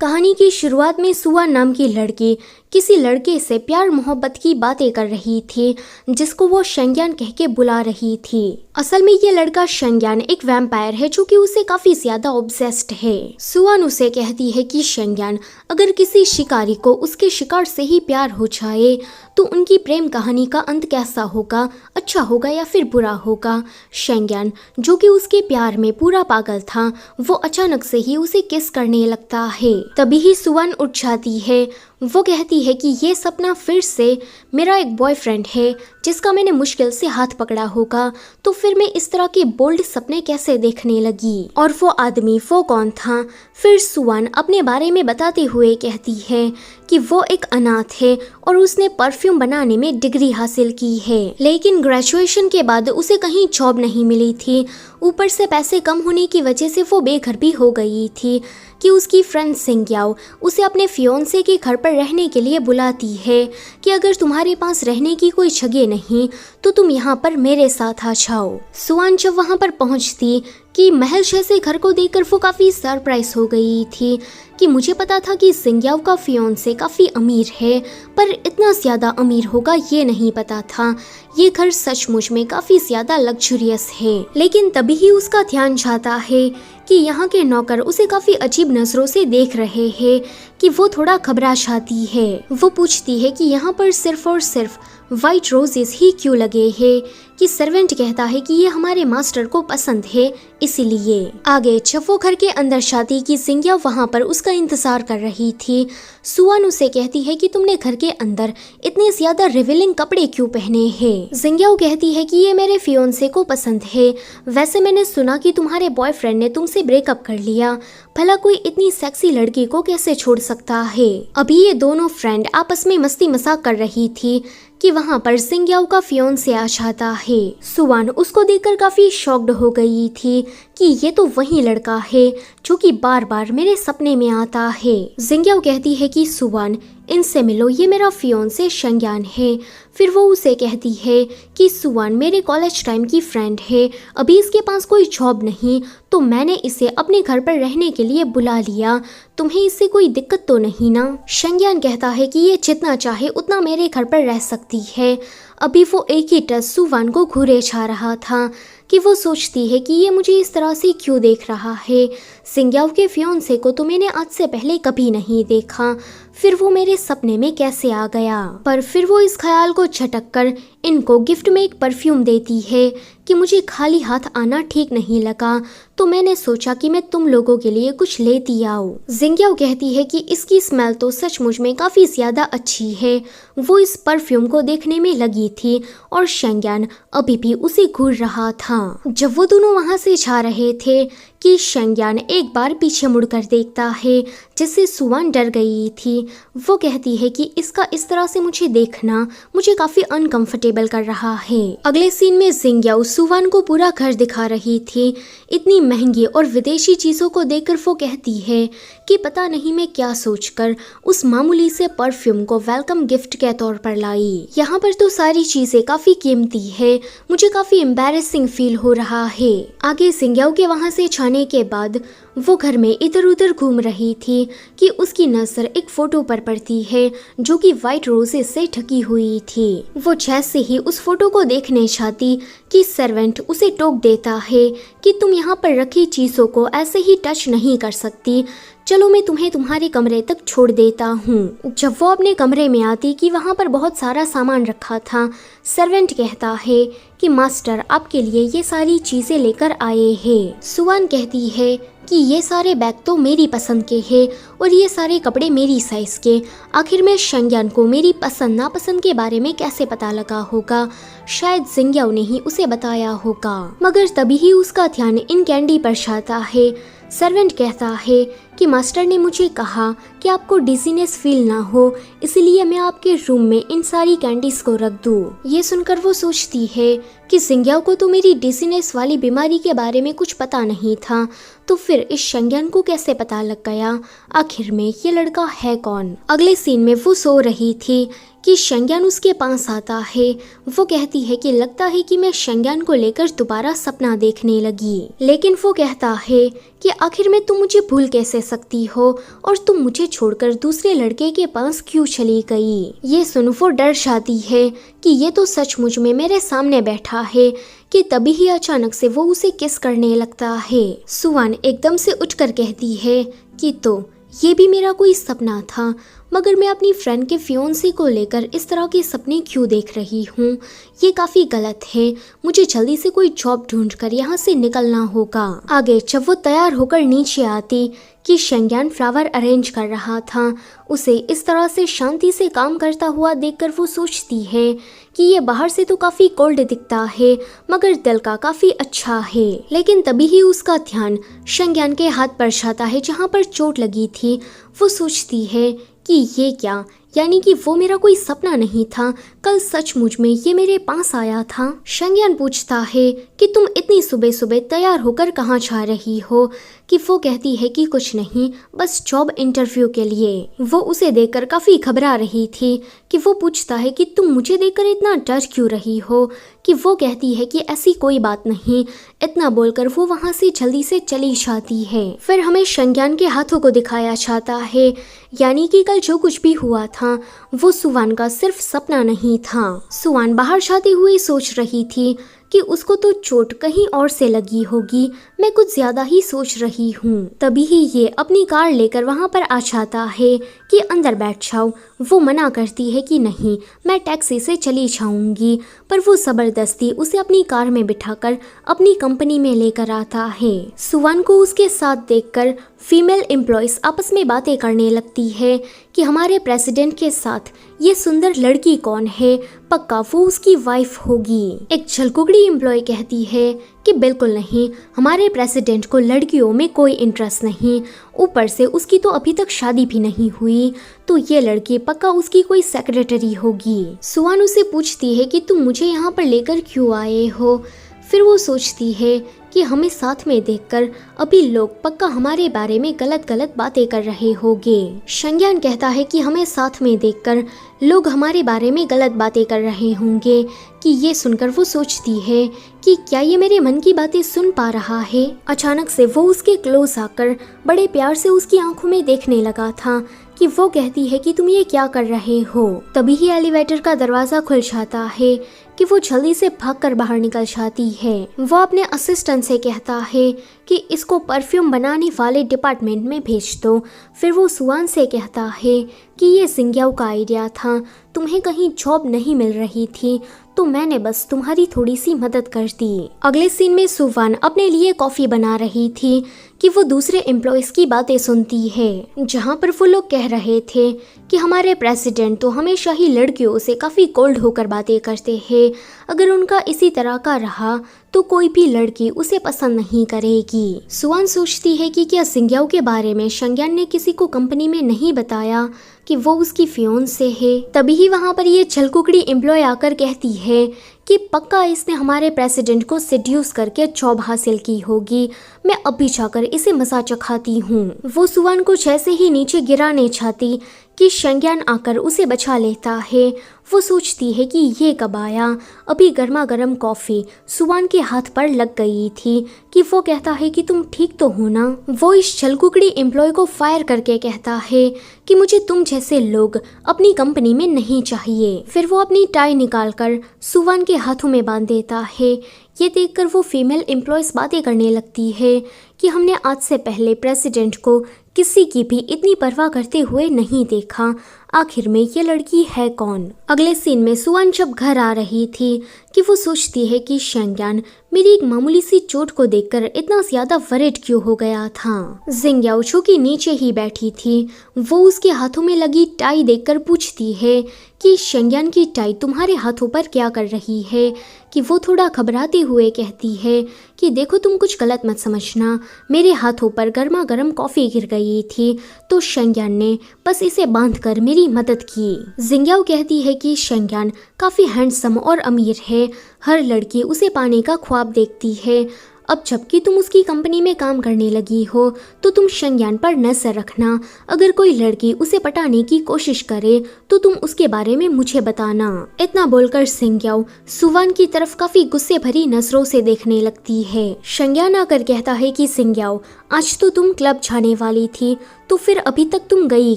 कहानी की शुरुआत में सुआ नाम की लड़की किसी लड़के से प्यार मोहब्बत की बातें कर रही थी, जिसको वो शेंग्यान कह के बुला रही थी। असल में ये लड़का शेंग्यान एक वैम्पायर है जो कि उसे काफी ज्यादा ऑब्सेस्ड है। सुआन उसे कहती है कि शेंग्यान, अगर किसी शिकारी को उसके शिकार से ही प्यार हो जाए तो उनकी प्रेम कहानी का अंत कैसा होगा, अच्छा होगा या फिर बुरा होगा। शेंग्यान, जो कि उसके प्यार में पूरा पागल था, वो अचानक से ही उसे किस करने लगता है। तभी ही सुआन उठ जाती है। वो कहती है कि ये सपना फिर से मेरा एक बॉयफ्रेंड है जिसका मैंने मुश्किल से हाथ पकड़ा होगा, तो फिर मैं इस तरह के बोल्ड सपने कैसे देखने लगी, और वो आदमी वो कौन था। फिर सुआन अपने बारे में बताते हुए कहती है कि वो एक अनाथ है और उसने परफ्यूम बनाने में डिग्री हासिल की है, लेकिन ग्रेजुएशन के बाद उसे कहीं जॉब नहीं मिली थी। ऊपर से पैसे कम होने की वजह से वो बेघर भी हो गई थी कि उसकी फ्रेंड सिंग्याओ उसे अपने फियोंसे के घर पर रहने के लिए बुलाती है कि अगर तुम्हारे पास रहने की कोई जगह नहीं तो तुम यहाँ पर मेरे साथ आ जाओ। सुआन जब वहाँ पर पहुँचती कि महल जैसे घर को देखकर वो काफ़ी सरप्राइज हो गई थी कि मुझे पता था कि सिंग्याओ का फियोंसे काफ़ी अमीर है, पर इतना ज़्यादा अमीर होगा ये नहीं पता था। ये घर सचमुच में काफ़ी ज़्यादा लग्जरियस है। लेकिन तभी ही उसका ध्यान जाता है कि यहाँ के नौकर उसे काफ़ी अजीब नज़रों से देख रहे हैं कि वो थोड़ा घबरा जाती है। वो पूछती है कि यहाँ पर सिर्फ और सिर्फ वाइट रोजेस ही क्यों लगे हैं, कि सर्वेंट कहता है कि ये हमारे मास्टर को पसंद है इसीलिए। आगे जब वो घर के अंदर जाती कि सिंग्याओ वहाँ पर उसका इंतजार कर रही थी, सुआन उसे कहती है कि तुमने घर के अंदर इतने ज्यादा रिवीलिंग कपड़े क्यों पहने हैं। सिंग्याओ कहती है कि ये मेरे फियोंसे को पसंद है। वैसे मैंने सुना कि तुम्हारे बॉयफ्रेंड ने तुमसे ब्रेकअप कर लिया, भला कोई इतनी सेक्सी लड़की को कैसे छोड़ सकता है। अभी ये दोनों फ्रेंड आपस में मस्ती मजाक कर रही थी कि वहाँ पर सिंग्याओ का फियोंसे आ जाता है। सुआन उसको देखकर काफी शॉक्ड हो गई थी कि ये तो वही लड़का है जो कि बार बार मेरे सपने में आता है। सिंग्याओ कहती है कि सुआन, इनसे मिलो, ये मेरा फियोंसे शेंग्यान है। फिर वो उसे कहती है कि सुआन मेरे कॉलेज टाइम की फ्रेंड है, अभी इसके पास कोई जॉब नहीं तो मैंने इसे अपने घर पर रहने के लिए बुला लिया, तुम्हें इससे कोई दिक्कत तो नहीं ना। शेंग्यान कहता है कि ये जितना चाहे उतना मेरे घर पर रह सकती है। अभी वो एक ही टस सुआन को घूरे जा रहा था कि वो सोचती है कि ये मुझे इस तरह से क्यों देख रहा है। सिंग्याओ के फियोंसे को तो मैंने आज से पहले कभी नहीं देखा, फिर वो मेरे सपने में कैसे आ गया। पर फिर वो इस ख्याल को झटक कर इनको गिफ्ट में एक परफ्यूम देती है कि मुझे खाली हाथ आना ठीक नहीं लगा, तो मैंने सोचा कि मैं तुम लोगों के लिए कुछ लेती आऊं। सिंग्याओ कहती है कि इसकी स्मेल तो सचमुच में काफी ज्यादा अच्छी है। वो इस परफ्यूम को देखने में लगी थी और शेंग्यान अभी भी उसे घूर रहा था। जब वो दोनों वहां से जा रहे थे कि शेंग्यान एक बार पीछे मुड़कर देखता है, जिससे सुआन डर गई थी। वो कहती है कि इसका इस तरह से मुझे देखना मुझे काफी अनकंफर्टेबल कर रहा है। अगले सीन में सिंग्याओ सुआन को पूरा घर दिखा रही थी। इतनी महंगी और विदेशी चीजों को देखकर वो कहती है कि पता नहीं मैं क्या सोचकर उस मामूली से परफ्यूम को वेलकम गिफ्ट के तौर पर लाई। यहाँ पर तो सारी चीजें काफी कीमती है, मुझे काफी एम्बैरेसिंग फील हो रहा है। आगे सिंग्याओ के वहाँ से जाने के बाद वो घर में इधर उधर घूम रही थी कि उसकी नजर एक फोटो पर पड़ती है जो कि वाइट रोजेस से ढकी हुई थी। वो जैसे ही उस फोटो को देखने जाती कि सर्वेंट उसे टोक देता है कि तुम यहाँ पर रखी चीजों को ऐसे ही टच नहीं कर सकती, चलो मैं तुम्हें तुम्हारे कमरे तक छोड़ देता हूँ। जब वो अपने कमरे में आती कि वहाँ पर बहुत सारा सामान रखा था, सर्वेंट कहता है कि मास्टर आपके लिए ये सारी चीजें लेकर आए हैं। सुआन कहती है कि ये सारे बैग तो मेरी पसंद के हैं और ये सारे कपड़े मेरी साइज के। आखिर में शेंग्यान को मेरी पसंद नापसंद के बारे में कैसे पता लगा होगा, शायद सिंग्याओ ने ही उसे बताया होगा। मगर तभी ही उसका ध्यान इन कैंडी पर जाता है। सर्वेंट कहता है कि मास्टर ने मुझे कहा कि आपको डिजीनेस फील ना हो, इसलिए मैं आपके रूम में इन सारी कैंडीज को रख दूं। ये सुनकर वो सोचती है कि सिंग्याओ को तो मेरी डिजीनेस वाली बीमारी के बारे में कुछ पता नहीं था, तो फिर इस शेंग्यान को कैसे पता लग गया। आखिर में ये लड़का है कौन। अगले सीन में वो सो रही थी कि शेंग्यान उसके पास आता है। वो कहती है कि लगता है कि मैं शेंग्यान को लेकर दोबारा सपना देखने लगी, लेकिन वो कहता है कि आखिर में तुम मुझे भूल कैसे सकती हो और तुम मुझे छोड़कर दूसरे लड़के के पास क्यों चली गई। ये सुन वो डर जाती है कि ये तो सचमुच में मेरे सामने बैठा है कि तभी ही अचानक से वो उसे किस करने लगता है। सुवान एकदम से उठकर कहती है कि तो ये भी मेरा कोई सपना था, मगर मैं अपनी फ्रेंड के फियोंसे को लेकर इस तरह के सपने क्यों देख रही हूँ। ये काफ़ी गलत है, मुझे जल्दी से कोई जॉब ढूंढकर यहाँ से निकलना होगा। आगे जब वो तैयार होकर नीचे आती कि शेंग्यान फ्लावर अरेंज कर रहा था, उसे इस तरह से शांति से काम करता हुआ देखकर वो सोचती है कि ये बाहर से तो काफ़ी कोल्ड दिखता है मगर दिल का काफ़ी अच्छा है। लेकिन तभी ही उसका ध्यान शेंग्यान के हाथ पर जाता है जहाँ पर चोट लगी थी। वो सोचती है कि ये क्या, यानी कि वो मेरा कोई सपना नहीं था, कल सचमुच में ये मेरे पास आया था। शेंग्यान पूछता है कि तुम इतनी सुबह सुबह तैयार होकर कहाँ जा रही हो। कि वो कहती है कि कुछ नहीं, बस जॉब इंटरव्यू के लिए। वो उसे देखकर काफ़ी घबरा रही थी। कि वो पूछता है कि तुम मुझे देखकर इतना डर क्यों रही हो। कि वो कहती है कि ऐसी कोई बात नहीं। इतना बोलकर वो वहाँ से जल्दी से चली जाती है। फिर हमें शेंग्यान के हाथों को दिखाया जाता है, यानी कि कल जो कुछ भी हुआ था वो सुवान का सिर्फ सपना नहीं था। सुवान बाहर जाते हुए सोच रही थी कि उसको तो चोट कहीं और से लगी होगी, मैं कुछ ज्यादा ही सोच रही हूँ। तभी ही ये अपनी कार लेकर वहाँ पर आ जाता है कि अंदर बैठ जाओ। वो मना करती है कि नहीं, मैं टैक्सी से चली जाऊंगी, पर वो जबरदस्ती उसे अपनी कार में बिठाकर अपनी कंपनी में लेकर आता है। सुवान को उसके साथ देखकर फीमेल एम्प्लॉयज आपस में बातें करने लगती है कि हमारे प्रेसिडेंट के साथ ये सुंदर लड़की कौन है, पक्का वो उसकी वाइफ होगी। एक छलकुगड़ी एम्प्लॉय कहती है कि बिल्कुल नहीं, हमारे प्रेसिडेंट को लड़कियों में कोई इंटरेस्ट नहीं, ऊपर से उसकी तो अभी तक शादी भी नहीं हुई, तो ये लड़की पक्का उसकी कोई सेक्रेटरी होगी। सुवान उसे पूछती है कि तुम मुझे यहाँ पर लेकर क्यों आए हो। फिर वो सोचती है कि हमें साथ में देखकर अभी लोग पक्का हमारे बारे में गलत गलत बातें कर रहे होंगे। शेंग्यान कहता है कि हमें साथ में देखकर लोग हमारे बारे में गलत बातें कर रहे होंगे। कि ये सुनकर वो सोचती है कि क्या ये मेरे मन की बातें सुन पा रहा है। अचानक से वो उसके क्लोज आकर बड़े प्यार से उसकी आंखों में देखने लगा था। कि वो कहती है कि तुम ये क्या कर रहे हो। तभी ही एलिवेटर का दरवाजा खुल जाता है कि वो जल्दी से भागकर बाहर निकल जाती है। वो अपने असिस्टेंट से कहता है कि इसको परफ्यूम बनाने वाले डिपार्टमेंट में भेज दो। फिर वो सुवान से कहता है कि ये जिंग्याओ का आइडिया था, तुम्हें कहीं जॉब नहीं मिल रही थी तो मैंने बस तुम्हारी थोड़ी सी मदद कर दी। अगले सीन में सुवान अपने लिए कॉफी बना रही थी कि वो दूसरे एम्प्लॉयज की बातें सुनती है, जहाँ पर वो लोग कह रहे थे कि हमारे प्रेसिडेंट तो हमेशा ही लड़कियों से काफ़ी कोल्ड होकर बातें करते हैं, अगर उनका इसी तरह का रहा तो कोई भी लड़की उसे पसंद नहीं करेगी। सुवान सोचती है कि क्या जिंग्याओ के बारे में शेंग्यान ने किसी को कंपनी में नहीं बताया कि वो उसकी फियोंसे है। तभी ही वहाँ पर ये छलकुकड़ी एम्प्लॉय आकर कहती है कि पक्का इसने हमारे प्रेसिडेंट को सेड्यूस करके जॉब हासिल की होगी, मैं अभी जाकर इसे मजा चखाती हूँ। वो सुवान को जैसे ही नीचे गिराने चाहती कि शेंग्यान आकर उसे बचा लेता है। वो सोचती है कि ये कब आया। अभी गर्मा गर्म कॉफ़ी सुवान के हाथ पर लग गई थी। कि वो कहता है कि तुम ठीक तो हो ना। वो इस छलकुकड़ी एम्प्लॉय को फायर करके कहता है कि मुझे तुम जैसे लोग अपनी कंपनी में नहीं चाहिए। फिर वो अपनी टाई निकालकर सुवान के हाथों में बांध देता है। ये देखकर वो फीमेल एम्प्लॉयज बातें करने लगती है कि हमने आज से पहले प्रेसिडेंट को किसी की भी इतनी परवाह करते हुए नहीं देखा, आखिर में ये लड़की है कौन। अगले सीन में सुवान जब घर आ रही थी कि वो सोचती है कि शेंग्यान मेरी एक मामूली सी चोट को देखकर इतना ज्यादा वरिड क्यों हो गया था। जिंग्याओ जो कि नीचे ही बैठी थी, वो उसके हाथों में लगी टाई देखकर पूछती है कि शेंग्यान की टाई तुम्हारे हाथों पर क्या कर रही है। कि वो थोड़ा घबराते हुए कहती है कि देखो तुम कुछ गलत मत समझना, मेरे हाथों पर गर्मा गर्म कॉफ़ी गिर गई थी तो शेंग्यान ने बस इसे बांधकर मेरी मदद की। जिंग्याओ कहती है कि शेंग्यान काफ़ी हैंडसम और अमीर है, हर लड़की उसे पाने का ख्वाब देखती है। अब जबकि तुम उसकी कंपनी में काम करने लगी हो तो तुम शेंग्यान पर नजर रखना। अगर कोई लड़की उसे पटाने की कोशिश करे तो तुम उसके बारे में मुझे बताना। इतना बोलकर सिंग्याओ सुवान की तरफ काफी गुस्से भरी नजरों से देखने लगती है। शेंग्यान आकर कहता है कि सिंग्याओ, आज तो तुम क्लब जाने वाली थी, तो फिर अभी तक तुम गई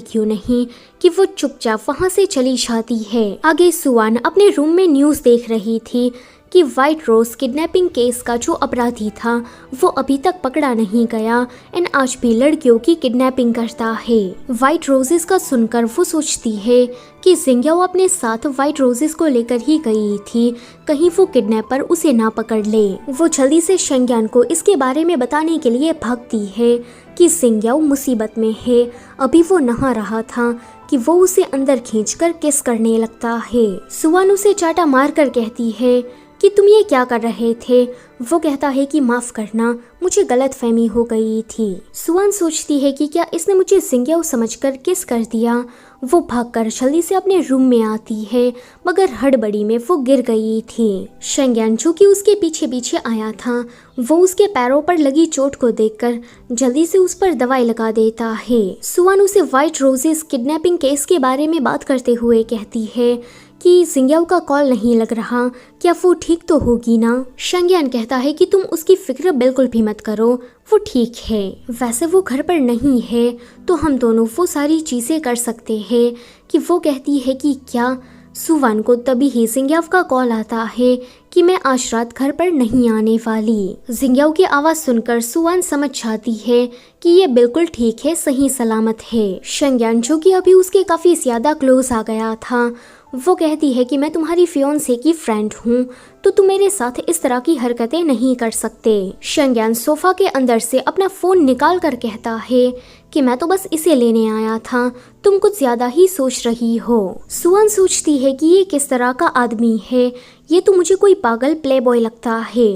क्यों नहीं? कि वो चुपचाप वहाँ से चली जाती है। आगे सुवान अपने रूम में न्यूज देख रही थी कि व्हाइट रोज किडनैपिंग केस का जो अपराधी था वो अभी तक पकड़ा नहीं गया एंड आज भी लड़कियों की किडनैपिंग करता है। व्हाइट रोजेस का सुनकर वो सोचती है कि जिंग्याओ अपने साथ व्हाइट रोजेस को लेकर ही गई थी, कहीं वो किडनैपर उसे ना पकड़ ले। वो जल्दी से शेंग्यान को इसके बारे में बताने के लिए भागती है कि जिंग्याओ मुसीबत में है। अभी वो नहा रहा था कि वो उसे अंदर खींचकर किस करने लगता है। सुवान उसे चाटा मारकर कहती है कि तुम ये क्या कर रहे थे? वो कहता है कि माफ करना, मुझे गलतफहमी हो गई थी। सुवान सोचती है कि क्या इसने मुझे जिंग्याओ समझकर किस कर दिया। वो भागकर जल्दी से अपने रूम में आती है, मगर हड़बड़ी में वो गिर गई थी। शेंग्यान जो कि उसके पीछे पीछे आया था, वो उसके पैरों पर लगी चोट को देखकर जल्दी से उस पर दवाई लगा देता है। सुवान उसे व्हाइट रोजेस किडनैपिंग केस के बारे में बात करते हुए कहती है कि जिंग्याओ का कॉल नहीं लग रहा, क्या वो ठीक तो होगी ना? शेंग्यान कहता है कि तुम उसकी फिक्र बिल्कुल भी मत करो, वो ठीक है। वैसे वो घर पर नहीं है तो हम दोनों वो सारी चीजें कर सकते हैं। कि वो कहती है कि क्या? सुवान को तभी ही जिंग्याओ का कॉल आता है कि मैं आज रात घर पर नहीं आने वाली। जिंग्याओ की आवाज सुनकर सुवान समझ जाती है कि ये बिल्कुल ठीक है, सही सलामत है। शेंग्यान जो कि अभी उसके काफी ज्यादा क्लोज आ गया था, वो कहती है कि मैं तुम्हारी फियोंसे की फ्रेंड हूँ, तो तुम मेरे साथ इस तरह की हरकतें नहीं कर सकते। शेंग्यान सोफा के अंदर से अपना फोन निकाल कर कहता है कि मैं तो बस इसे लेने आया था, तुम कुछ ज्यादा ही सोच रही हो। सुवान सोचती है कि ये किस तरह का आदमी है, ये तो मुझे कोई पागल प्लेबॉय लगता है।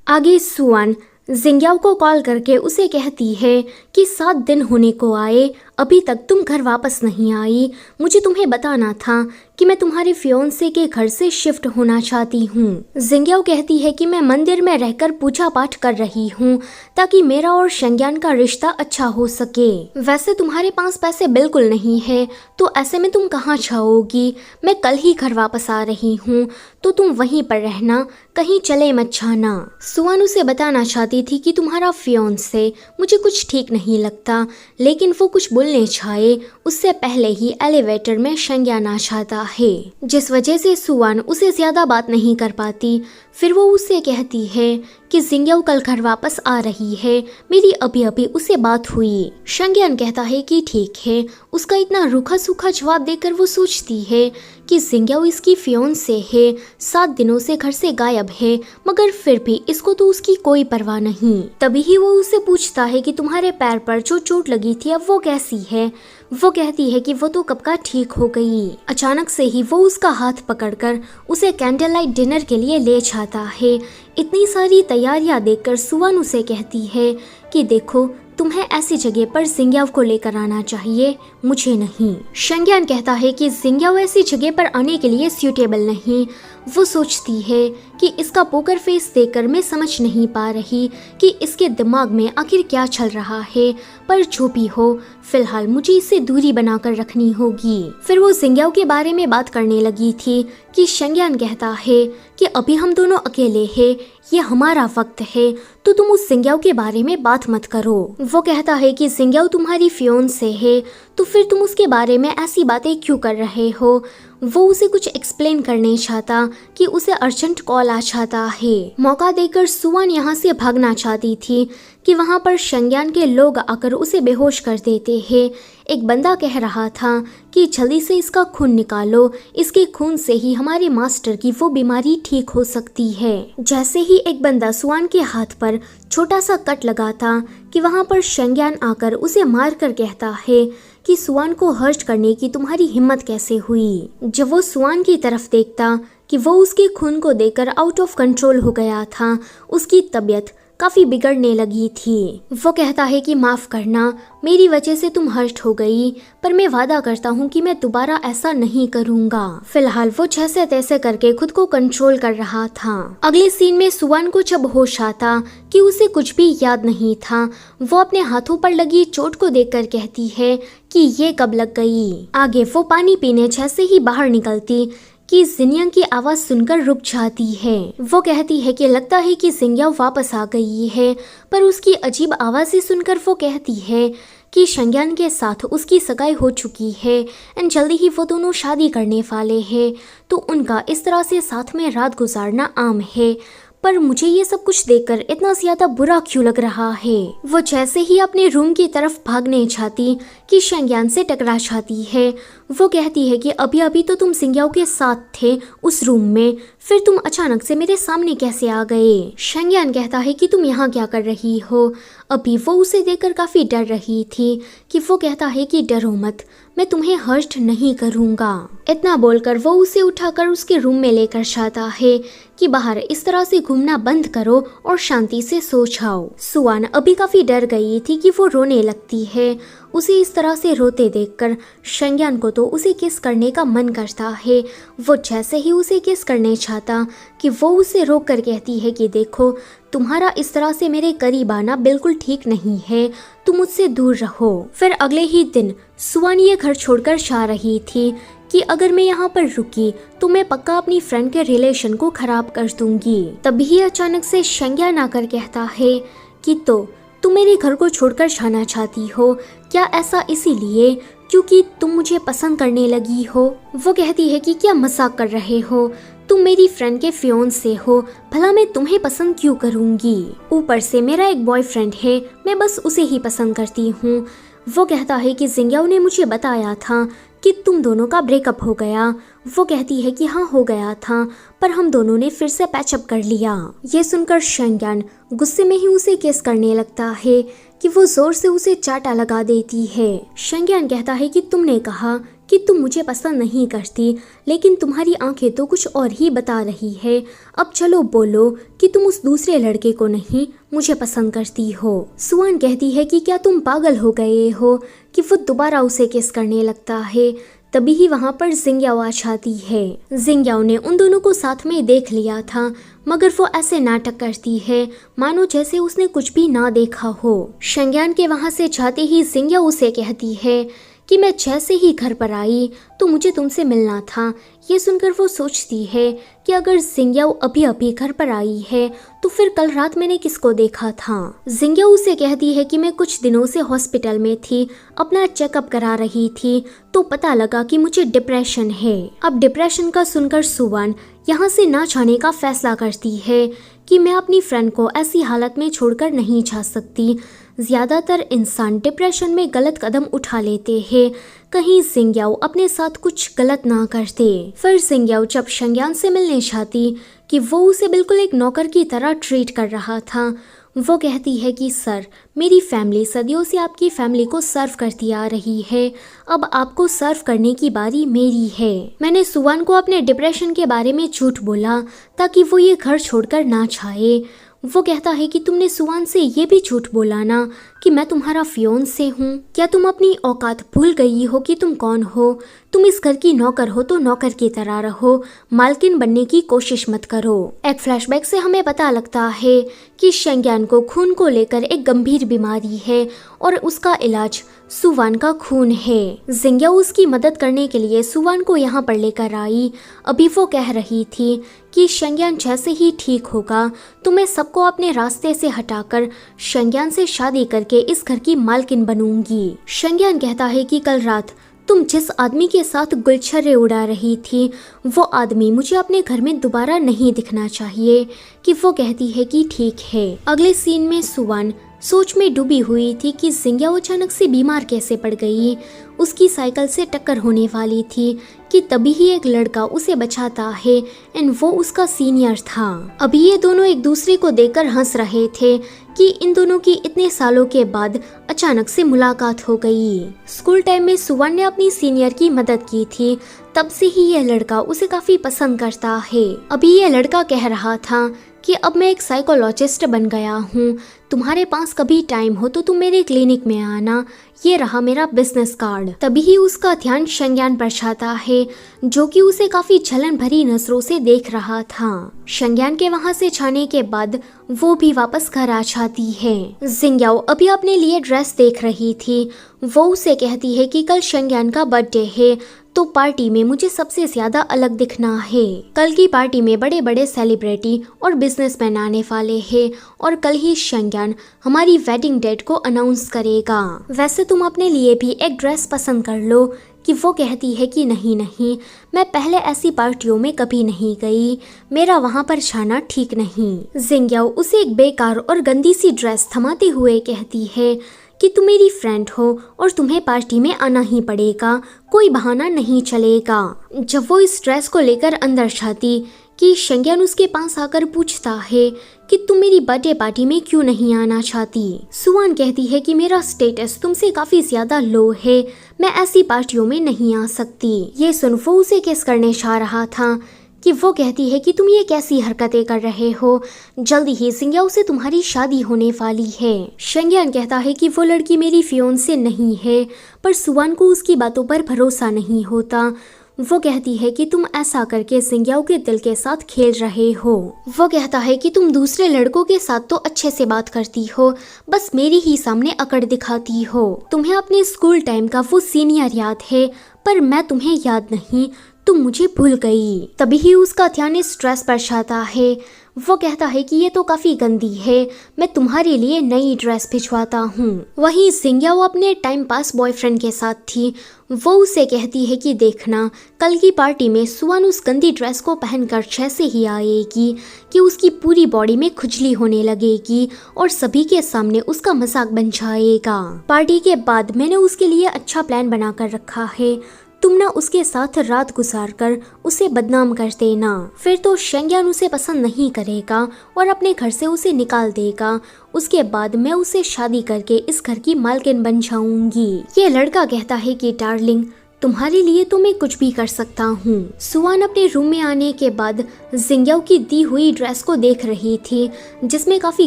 आगे सुवान जिंग्याओ को कॉल करके उसे कहती है कि 7 दिन होने को आए, अभी तक तुम घर वापस नहीं आई। मुझे तुम्हें बताना था कि मैं तुम्हारे फियोंसे के घर से शिफ्ट होना चाहती हूँ। जिंग्याओ कहती है कि मैं मंदिर में रहकर पूजा पाठ कर रही हूँ ताकि मेरा और शेंग्यान का रिश्ता अच्छा हो सके। वैसे तुम्हारे पास पैसे बिल्कुल नहीं है, तो ऐसे में तुम कहाँ जाओगी? मैं कल ही घर वापस आ रही हूँ, तो तुम वहीं पर रहना, कहीं चले मत जाना। सुवान उसे बताना चाहती थी कि तुम्हारा फियोंसे मुझे कुछ ठीक नहीं लगता, लेकिन वो कुछ बोलने जाए उससे पहले ही एलिवेटर में शेंग्यान आ जाता है, जिस वजह से सुवान उसे ज्यादा बात नहीं कर पाती। फिर वो उससे कहती है कि जिंग्याओ कल घर वापस आ रही है, मेरी अभी अभी उससे बात हुई। शेंग्यान कहता है कि ठीक है। उसका इतना रूखा सूखा जवाब देकर वो सोचती है कि जिंग्याओ इसकी फियोंसे है, 7 दिनों से घर से गायब है, मगर फिर भी इसको तो उसकी कोई परवाह नहीं। तभी ही वो उससे पूछता है कि तुम्हारे पैर पर जो चोट लगी थी अब वो कैसी है? वो कहती है कि वो तो कब का ठीक हो गई। अचानक से ही वो उसका हाथ पकड़कर उसे कैंडल लाइट डिनर के लिए ले जाता है। इतनी सारी तैयारियां देखकर सुवान उसे कहती है कि देखो, तुम्हें ऐसी जगह पर जिंग्याओ को लेकर आना चाहिए, मुझे नहीं। शेंग्यान कहता है कि जिंग्याओ ऐसी जगह पर आने के लिए सूटेबल नहीं। वो सोचती है कि इसका पोकर फेस देखकर मैं समझ नहीं पा रही कि इसके दिमाग में आखिर क्या चल रहा है, पर जो भी हो फिलहाल मुझे इससे दूरी बनाकर रखनी होगी। फिर वो जिंग्याओ के बारे में बात करने लगी थी कि शेंग्यान कहता है कि अभी हम दोनों अकेले हैं, ये हमारा वक्त है, तो तुम उस जिंग्याओ के बारे में बात मत करो। वो कहता है कि जिंग्याओ तुम्हारी फियोंसे है, तो फिर तुम उसके बारे में ऐसी बातें क्यों कर रहे हो? वो उसे कुछ एक्सप्लेन करने चाहता कि उसे अर्जेंट कॉल आ जाता है। मौका देकर सुवान यहाँ से भागना चाहती थी कि वहाँ पर शेंग्यान के लोग आकर उसे बेहोश कर देते हैं। एक बंदा कह रहा था कि जल्दी से इसका खून निकालो, इसके खून से ही हमारे मास्टर की वो बीमारी ठीक हो सकती है। जैसे ही एक बंदा सुवान के हाथ पर छोटा सा कट लगाता कि वहाँ पर शेंग्यान आकर उसे मार कर कहता है कि सुवान को हर्ट करने की तुम्हारी हिम्मत कैसे हुई। जब वो सुवान की तरफ देखता कि वो उसके खून को देखकर आउट ऑफ कंट्रोल हो गया था, उसकी तबीयत काफी बिगड़ने लगी थी। वो कहता है कि माफ करना, मेरी वजह से तुम हर्ट हो गई, पर मैं वादा करता हूँ कि मैं दोबारा ऐसा नहीं करूँगा। फिलहाल वो जैसे तैसे करके खुद को कंट्रोल कर रहा था। अगले सीन में सुवान को जब होश आता कि उसे कुछ भी याद नहीं था, वो अपने हाथों पर लगी चोट को देखकर कहती है कि ये कब लग गई। आगे वो पानी पीने जैसे ही बाहर निकलती कि जिन्यांग की आवाज सुनकर रुक जाती है। वो कहती है कि लगता है कि जिन्यांग वापस आ गई है, पर उसकी अजीब आवाज़ें सुनकर वो कहती है कि शेंग्यान के साथ उसकी सगाई हो चुकी है एंड जल्दी ही वो दोनों शादी करने वाले हैं, तो उनका इस तरह से साथ में रात गुजारना आम है। पर मुझे ये सब कुछ देखकर इतना ज्यादा बुरा क्यों लग रहा है। वो जैसे ही अपने रूम की तरफ भागने जाती कि शेंग्यान से टकरा जाती है। वो कहती है कि अभी अभी तो तुम जिन्यांग के साथ थे उस रूम में, फिर तुम अचानक से मेरे सामने कैसे आ गए। शेंग्यान कहता है कि तुम यहाँ क्या कर रही हो। अभी वो उसे देखकर काफी डर रही थी कि वो कहता है कि डरो मत, मैं तुम्हें हर्ट नहीं करूँगा। इतना बोलकर वो उसे उठाकर उसके रूम में लेकर जाता है कि बाहर इस तरह से घूमना बंद करो और शांति से सो जाओ। सुवान अभी काफी डर गई थी कि वो रोने लगती है। उसे इस तरह से रोते देखकर शेंग्यान को तो उसे किस करने का मन करता है। वो जैसे ही उसे किस करने चाहता कि वो उसे रोक कर कहती है कि देखो, तुम्हारा इस तरह से मेरे करीब आना बिल्कुल ठीक नहीं है, तुम मुझसे दूर रहो। फिर अगले ही दिन सुवान ये घर छोड़कर जा रही थी कि अगर मैं यहाँ पर रुकी तो मैं पक्का अपनी फ्रेंड के रिलेशन को खराब कर दूंगी। तभी अचानक से शेंग्यान आकर कहता है कि तो तुम मेरे घर को छोड़कर जाना चाहती हो क्या, ऐसा इसीलिए क्योंकि तुम मुझे पसंद करने लगी हो। वो कहती है कि क्या मजाक कर रहे हो, तुम मेरी फ्रेंड के फियोंसे हो, भला मैं तुम्हें पसंद क्यों करूंगी। ऊपर से मेरा एक बॉयफ्रेंड है, मैं बस उसे ही पसंद करती हूँ। वो कहता है कि जिन्यांग ने मुझे बताया था कि तुम दोनों का ब्रेकअप हो गया। वो कहती है कि हाँ हो गया था, पर हम दोनों ने फिर से पैचअप कर लिया। ये सुनकर शेंग्यान गुस्से में ही उसे किस करने लगता है कि वो जोर से उसे चाटा लगा देती है। शेंग्यान कहता है कि तुमने कहा कि तुम मुझे पसंद नहीं करती, लेकिन तुम्हारी आंखें तो कुछ और ही बता रही है। अब चलो बोलो कि तुम उस दूसरे लड़के को नहीं मुझे पसंद करती हो। सुवान कहती है कि क्या तुम पागल हो गए हो कि वो दोबारा उसे किस करने लगता है। तभी ही वहाँ पर जिन्यांग आ जाती है। जिन्यांग ने उन दोनों को साथ में देख लिया था, मगर वो ऐसे नाटक करती है मानो जैसे उसने कुछ भी ना देखा हो। शेंग्यान के वहाँ से जाते ही जिन्यांग उसे कहती है कि मैं जैसे ही घर पर आई तो मुझे तुमसे मिलना था। ये सुनकर वो सोचती है कि अगर जिन्यांग अभी अभी घर पर आई है तो फिर कल रात मैंने किसको देखा था। जिन्यांग उसे कहती है कि मैं कुछ दिनों से हॉस्पिटल में थी, अपना चेकअप करा रही थी, तो पता लगा कि मुझे डिप्रेशन है। अब डिप्रेशन का सुनकर सुवान यहाँ से ना जाने का फैसला करती है कि मैं अपनी फ्रेंड को ऐसी हालत में छोड़कर नहीं जा सकती। ज्यादातर इंसान डिप्रेशन में गलत कदम उठा लेते हैं, कहीं जिन्यांग अपने साथ कुछ गलत ना करते। फिर जिन्यांग जब शेंग्यान से मिलने जाती कि वो उसे बिल्कुल एक नौकर की तरह ट्रीट कर रहा था। वो कहती है कि सर, मेरी फैमिली सदियों से आपकी फैमिली को सर्व करती आ रही है, अब आपको सर्व करने की बारी मेरी है। मैंने सुवान को अपने डिप्रेशन के बारे में झूठ बोला ताकि वो ये घर छोड़कर ना जाए। वो कहता है कि तुमने सुवान से ये भी झूठ बोला ना कि मैं तुम्हारा फियोंसे हूँ। क्या तुम अपनी औकात भूल गई हो कि तुम कौन हो? तुम इस घर की नौकर हो तो नौकर की तरह रहो, मालकिन बनने की कोशिश मत करो। एक फ्लैशबैक से हमें पता लगता है कि शेंग्यान को खून को लेकर एक गंभीर बीमारी है और उसका इलाज सुवान का खून है। जिन्यांग उसकी मदद करने के लिए सुवान को यहाँ पर लेकर आई। अभी वो कह रही थी कि शेंग्यान जैसे ही ठीक होगा तो मैं सबको अपने रास्ते से हटाकर शेंग्यान से शादी करके इस घर की मालकिन बनूंगी। शेंग्यान कहता है कि कल रात तुम जिस आदमी के साथ गुलछर्रे उड़ा रही थी वो आदमी मुझे अपने घर में दोबारा नहीं दिखना चाहिए। कि वो कहती है कि ठीक है। अगले सीन में सुवान सोच में डूबी हुई थी कि जिन्यांग अचानक से बीमार कैसे पड़ गई। उसकी साइकिल से टक्कर होने वाली थी कि तभी ही एक लड़का उसे बचाता है एंड वो उसका सीनियर था। अभी ये दोनों एक दूसरे को देखकर हंस रहे थे कि इन दोनों की इतने सालों के बाद अचानक से मुलाकात हो गई। स्कूल टाइम में सुवान ने अपनी सीनियर की मदद की थी, तब से ही यह लड़का उसे काफी पसंद करता है। अभी यह लड़का कह रहा था कि अब मैं एक साइकोलॉजिस्ट बन गया हूँ। तुम्हारे पास कभी टाइम हो तो तुम मेरे क्लिनिक में आना। ये रहा मेरा बिजनेस कार्ड। तभी ही उसका ध्यान शेंग्यान पर जाता है, जो कि उसे काफी जलन भरी नजरों से देख रहा था। शेंग्यान के वहाँ से जाने के बाद वो भी वापस घर आ जाती है। जिंगयाओ अभी अपने लिए ड्रेस देख रही थी। वो उसे कहती है कि कल शेंग्यान का बर्थडे है, तो पार्टी में मुझे सबसे ज्यादा अलग दिखना है। कल की पार्टी में बड़े बड़े सेलिब्रिटी और बिजनेसमैन आने वाले हैं और कल ही शेंग्यान हमारी वेडिंग डेट को अनाउंस करेगा। वैसे तुम अपने लिए भी एक ड्रेस पसंद कर लो। कि वो कहती है कि नहीं, मैं पहले ऐसी पार्टियों में कभी नहीं गई, मेरा वहाँ पर जाना ठीक नहीं। जिंगयाओ उसे एक बेकार और गंदी सी ड्रेस थमाते हुए कहती है कि तुम मेरी फ्रेंड हो और तुम्हें पार्टी में आना ही पड़ेगा, कोई बहाना नहीं चलेगा। जब वो इस ड्रेस को लेकर अंदर जाती कि शेंग्यान उसके पास आकर पूछता है कि तुम मेरी बर्थडे पार्टी में क्यों नहीं आना चाहती। सुआन कहती है कि मेरा स्टेटस तुमसे काफी ज्यादा लो है, मैं ऐसी पार्टियों में नहीं आ सकती। ये सुन वो उसे किस करने जा रहा था कि वो कहती है कि तुम ये कैसी हरकतें कर रहे हो, जल्दी ही जिंगयाओ से तुम्हारी शादी होने वाली है। शेंग्यान कहता है कि वो लड़की मेरी फियोंसे नहीं है, पर सुआन को उसकी बातों पर भरोसा नहीं होता। वो कहती है कि तुम ऐसा करके जिंगयाओ के दिल के साथ खेल रहे हो। वो कहता है कि तुम दूसरे लड़कों के साथ तो अच्छे से बात करती हो, बस मेरी ही सामने अकड़ दिखाती हो। तुम्हें अपने स्कूल टाइम का वो सीनियर याद है, पर मैं तुम्हें याद नहीं, तुम मुझे भूल गई। तभी ही उसका ध्यान इस ड्रेस पर जाता है। वो कहता है कि ये तो काफी गंदी है, मैं तुम्हारे लिए नई ड्रेस भिजवाता हूँ। वहीं जिंगयाओ अपने टाइम पास बॉयफ्रेंड के साथ थी। वो उसे कहती है कि देखना, कल की पार्टी में सुआन उस गंदी ड्रेस को पहनकर जैसे ही आएगी कि उसकी पूरी बॉडी में खुजली होने लगेगी और सभी के सामने उसका मजाक बन जाएगा। पार्टी के बाद मैंने उसके लिए अच्छा प्लान बनाकर रखा है, तुम ना उसके साथ रात गुजार कर उसे बदनाम कर देना, फिर तो शेंग्यान उसे पसंद नहीं करेगा और अपने घर से उसे निकाल देगा। उसके बाद मैं उसे शादी करके इस घर की मालकिन बन जाऊंगी। ये लड़का कहता है कि डार्लिंग, तुम्हारे लिए तो मैं कुछ भी कर सकता हूँ। सुआन अपने रूम में आने के बाद जिंगयाओ की दी हुई ड्रेस को देख रही थी, जिसमें काफी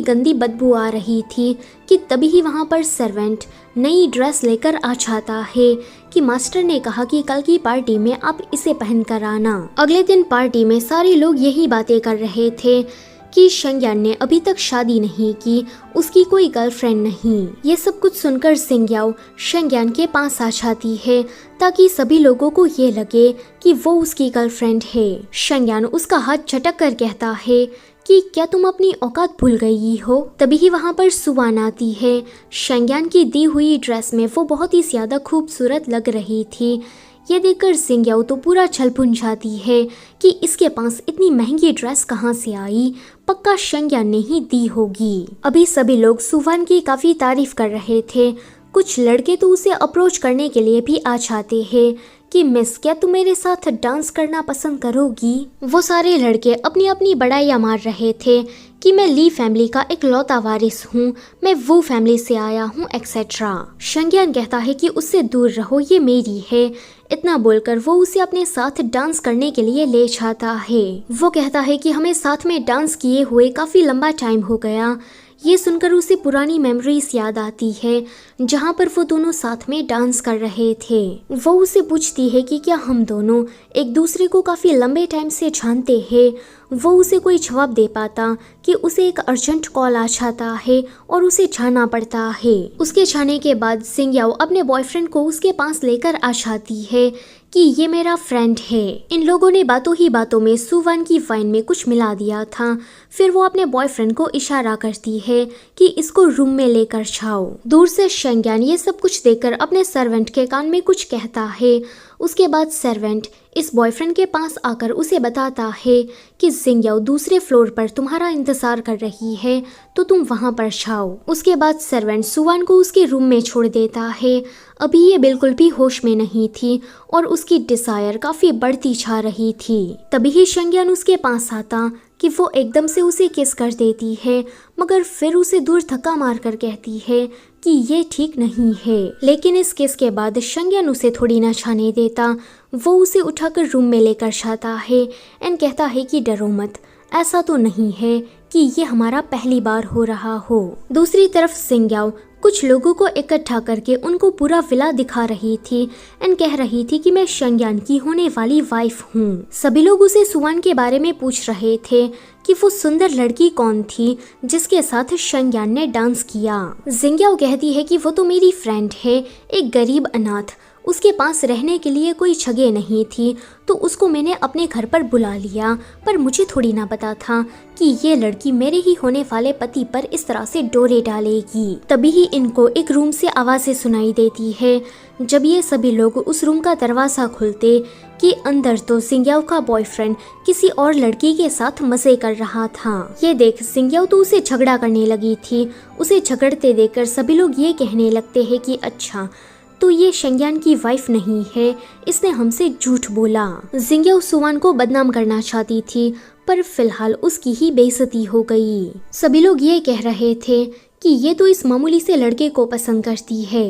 गंदी बदबू आ रही थी कि तभी ही वहाँ पर सर्वेंट नई ड्रेस लेकर आ जाता है कि मास्टर ने कहा कि कल की पार्टी में आप इसे पहन कर आना। अगले दिन पार्टी में सारे लोग यही बातें कर रहे थे कि शेंग्यान ने अभी तक शादी नहीं की, उसकी कोई गर्लफ्रेंड नहीं। ये सब कुछ सुनकर जिंगयाओ शेंग्यान के पास आ जाती है ताकि सभी लोगों को ये लगे कि वो उसकी गर्लफ्रेंड है। शेंग्यान उसका हाथ झटक कर कहता है कि क्या तुम अपनी औकात भूल गई हो। तभी ही वहाँ पर सुआन आती है। शेंग्यान की दी हुई ड्रेस में वो बहुत ही ज्यादा खूबसूरत लग रही थी। ये देखकर जिंगयाओ तो पूरा छल भुन जाती है कि इसके पास इतनी महंगी ड्रेस कहाँ से आई, पक्का शेंग्यान ने ही दी होगी। अभी सभी लोग सुआन की काफी तारीफ कर रहे थे। कुछ लड़के तो उसे अप्रोच करने के लिए भी आ जाते हैं कि मिस, क्या तुम मेरे साथ डांस करना पसंद करोगी। वो सारे लड़के अपनी अपनी बड़ाइयाँ मार रहे थे कि मैं ली फैमिली का एक लौता वारिस हूँ, मैं वो फैमिली से आया हूँ एक्सेट्रा। शेंग्यान कहता है कि उससे दूर रहो, ये मेरी है। इतना बोलकर वो उसे अपने साथ डांस करने के लिए ले जाता है। वो कहता है कि हमें साथ में डांस किए हुए काफी लंबा टाइम हो गया। ये सुनकर उसे पुरानी मेमोरीज याद आती है जहाँ पर वो दोनों साथ में डांस कर रहे थे। वो उसे पूछती है कि क्या हम दोनों एक दूसरे को काफी लंबे टाइम से जानते हैं। वो उसे कोई जवाब दे पाता कि उसे एक अर्जेंट कॉल आ जाता है और उसे जाना पड़ता है। उसके जाने के बाद जिंगयाओ अपने बॉयफ्रेंड को उसके पास लेकर आ जाती है कि ये मेरा फ्रेंड है। इन लोगों ने बातों ही बातों में सुवान की वाइन में कुछ मिला दिया था। फिर वो अपने बॉयफ्रेंड को इशारा करती है कि इसको रूम में लेकर जाओ। दूर से शेंग्यान ये सब कुछ देखकर अपने सर्वेंट के कान में कुछ कहता है। उसके बाद सर्वेंट इस बॉयफ्रेंड के पास आकर उसे बताता है कि जिंगयाओ दूसरे फ्लोर पर तुम्हारा इंतजार कर रही है, तो तुम वहां पर जाओ। उसके बाद सर्वेंट सुवान को उसके रूम में छोड़ देता है। अभी ये बिल्कुल भी होश में नहीं थी और उसकी डिजायर काफी बढ़ती जा रही थी। तभी ही शेंग्यान उसके पास आता कि वो एकदम से उसे किस कर देती है, मगर फिर उसे दूर धक्का मारकर कहती है कि ये ठीक नहीं है। लेकिन इस किस के बाद शेंग्यान उसे थोड़ी ना जाने देता। वो उसे उठाकर रूम में लेकर जाता है एंड कहता है कि डरो मत, ऐसा तो नहीं है कि ये हमारा पहली बार हो रहा हो। दूसरी तरफ सिंग्याओ कुछ लोगों को इकट्ठा करके उनको पूरा विला दिखा रही थी एंड कह रही थी कि मैं शेंग्यान की होने वाली वाइफ हूँ। सभी लोग उसे सुवान के बारे में पूछ रहे थे कि वो सुंदर लड़की कौन थी जिसके साथ शेंग्यान ने डांस किया। जिंग्याओ कहती है कि वो तो मेरी फ्रेंड है, एक गरीब अनाथ, उसके पास रहने के लिए कोई जगह नहीं थी तो उसको मैंने अपने घर पर बुला लिया, पर मुझे थोड़ी ना पता था कि ये लड़की मेरे ही होने वाले पति पर इस तरह से डोरे डालेगी। तभी ही इनको एक रूम से आवाजें सुनाई देती है। जब ये सभी लोग उस रूम का दरवाजा खोलते कि अंदर तो जिंग्याओ का बॉयफ्रेंड किसी और लड़की के साथ मजे कर रहा था। ये देख जिंग्याओ तो उसे झगड़ा करने लगी थी। उसे झगड़ते देखकर सभी लोग ये कहने लगते हैं कि अच्छा तो ये शेंग्यान की वाइफ नहीं है, इसने हमसे झूठ बोला। जिंग्याओ सुवान को बदनाम करना चाहती थी पर फिलहाल उसकी ही बेइज्जती हो गई। सभी लोग ये कह रहे थे कि ये तो इस मामूली से लड़के को पसंद करती है।